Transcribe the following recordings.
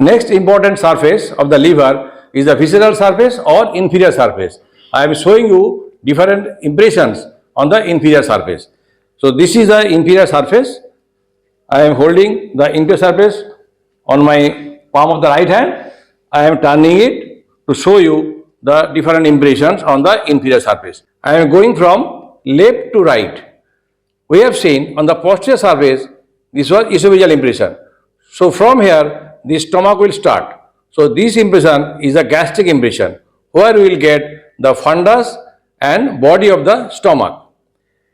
Next important surface of the liver is the visceral surface or inferior surface. I am showing you different impressions on the inferior surface. So this is the inferior surface. I am holding the inferior surface on my palm of the right hand. I am turning it to show you the different impressions on the inferior surface. I am going from left to right. We have seen on the posterior surface, this was esophageal impression. So from here, the stomach will start. So this impression is a gastric impression, where we will get the fundus and body of the stomach.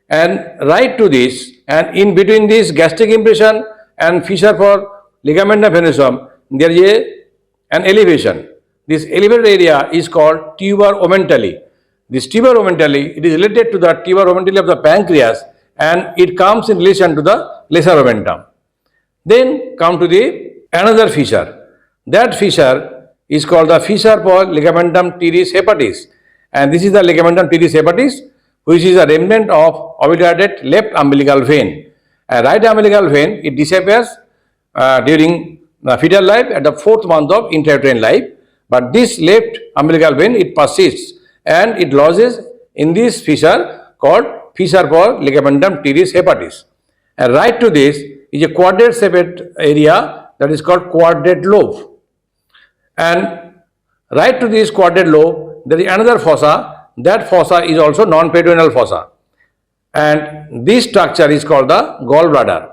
And right to this, and in between this gastric impression and fissure for ligamentum venosus, there is an elevation. This elevated area is called tuber omentally. This tuber omentally, it is related to the tuber omentally of the pancreas, and it comes in relation to the lesser omentum. Then come to the another fissure. That fissure is called the fissure for ligamentum teres hepatis, and this is the ligamentum teres hepatis, which is a remnant of obliterated left umbilical vein. A right umbilical vein, it disappears during the fetal life at the 4th month of intrauterine life, but this left umbilical vein, it persists and it lodges in this fissure called fissure for ligamentum teres hepatis. And right to this is a quadrate shaped area that is called quadrate lobe. And right to this quadrate lobe, there is another fossa. That fossa is also non-peritoneal fossa. And this structure is called the gallbladder.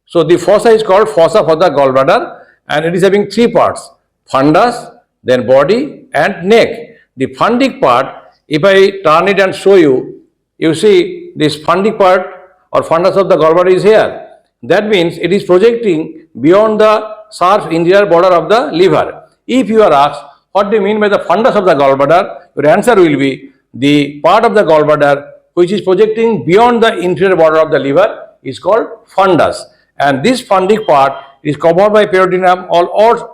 So the fossa is called fossa for the gallbladder, and it is having 3 parts: fundus, then body and neck. The fundic part, if I turn it and show you, you see this fundic part or fundus of the gallbladder is here. That means it is projecting beyond the sharp interior border of the liver. If you are asked, what do you mean by the fundus of the gallbladder? Your answer will be the part of the gallbladder which is projecting beyond the inferior border of the liver is called fundus. And this fundic part is covered by peritoneum on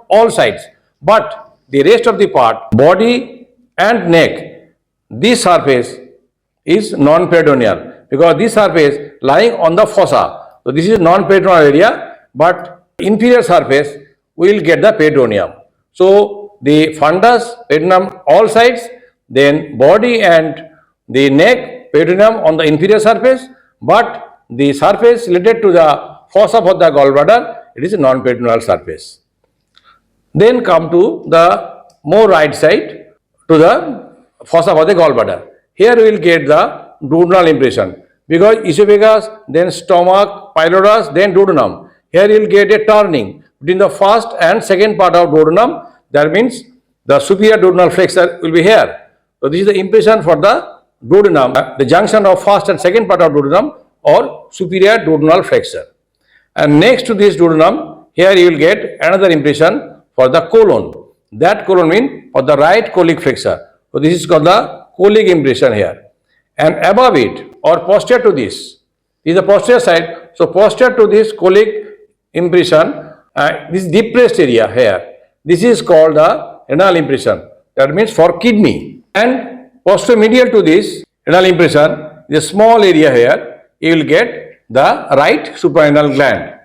all sides. But the rest of the part, body and neck, this surface is non-peritoneal, because this surface lying on the fossa. So this is non-peritoneal area, but inferior surface will get the peritoneum. So the fundus, peritoneum all sides, then body and the neck, peritoneum on the inferior surface, but the surface related to the fossa for the gallbladder, it is a non-peritoneal surface. Then come to the more right side, to the fossa for the gallbladder. Here we will get the duodenal impression, because esophagus, then stomach, pylorus, then duodenum. Here you will get a turning between the first and second part of duodenum. That means the superior duodenal flexure will be here. So this is the impression for the duodenum, the junction of first and second part of duodenum or superior duodenal flexure. And next to this duodenum, here you will get another impression for the colon. That colon means for the right colic flexure. So this is called the colic impression here. And above it or posterior to this is the posterior side. So posterior to this colic impression, this depressed area here, this is called the renal impression. That means for kidney. And posterior to this renal impression, the small area here, you will get the right suprarenal gland.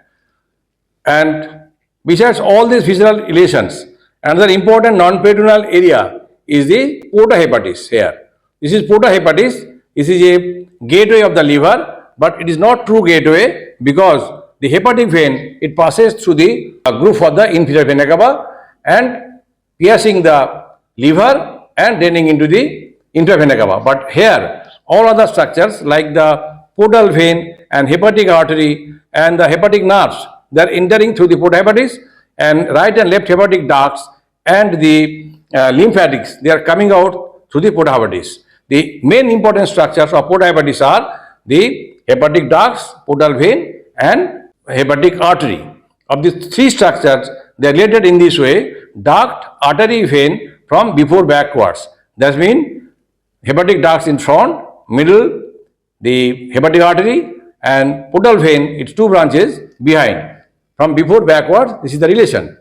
And besides all these visceral relations, another important non-peritoneal area is the porta hepatis here. This is porta hepatis. This is a gateway of the liver, but it is not true gateway, because the hepatic vein, it passes through the groove of the inferior vena cava and piercing the liver and draining into the inferior vena cava. But here, all other structures like the portal vein and hepatic artery and the hepatic nerves, they are entering through the porta hepatis, and right and left hepatic ducts and the lymphatics, they are coming out through the porta hepatis. The main important structures of porta hepatis are the hepatic ducts, portal vein and hepatic artery. Of these 3 structures, they are related in this way: duct, artery, vein from before backwards. That means hepatic ducts in front, middle, the hepatic artery, and portal vein, its 2 branches behind. From before backwards, this is the relation.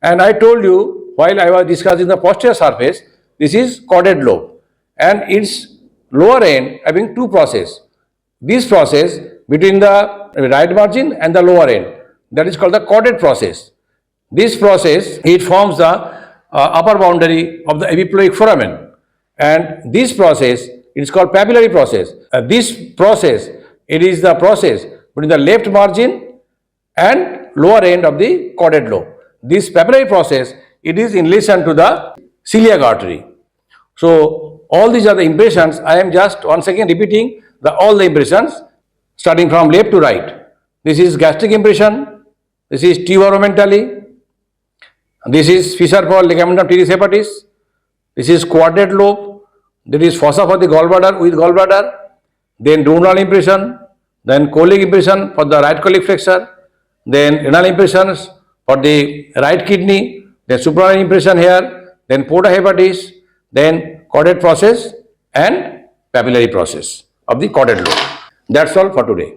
And I told you while I was discussing the posterior surface, this is caudate lobe, and its lower end having 2 processes. This process between the right margin and the lower end, that is called the caudate process. This process, it forms the upper boundary of the epiploic foramen, and this process, it is called papillary process. This process, it is the process between the left margin and lower end of the caudate lobe. This papillary process, it is in relation to the celiac artery. So all these are the impressions. I am just once again repeating all the impressions starting from left to right. This is gastric impression. This is tuberomentally. This is fissure for ligamentum teres hepatis. This is quadrate lobe. There is fossa for the gallbladder with gallbladder. Then duodenal impression. Then colic impression for the right colic flexure. Then renal impressions for the right kidney. Then suprarenal impression here. Then porta hepatis. Then caudate process and papillary process of the caudate lobe. That's all for today.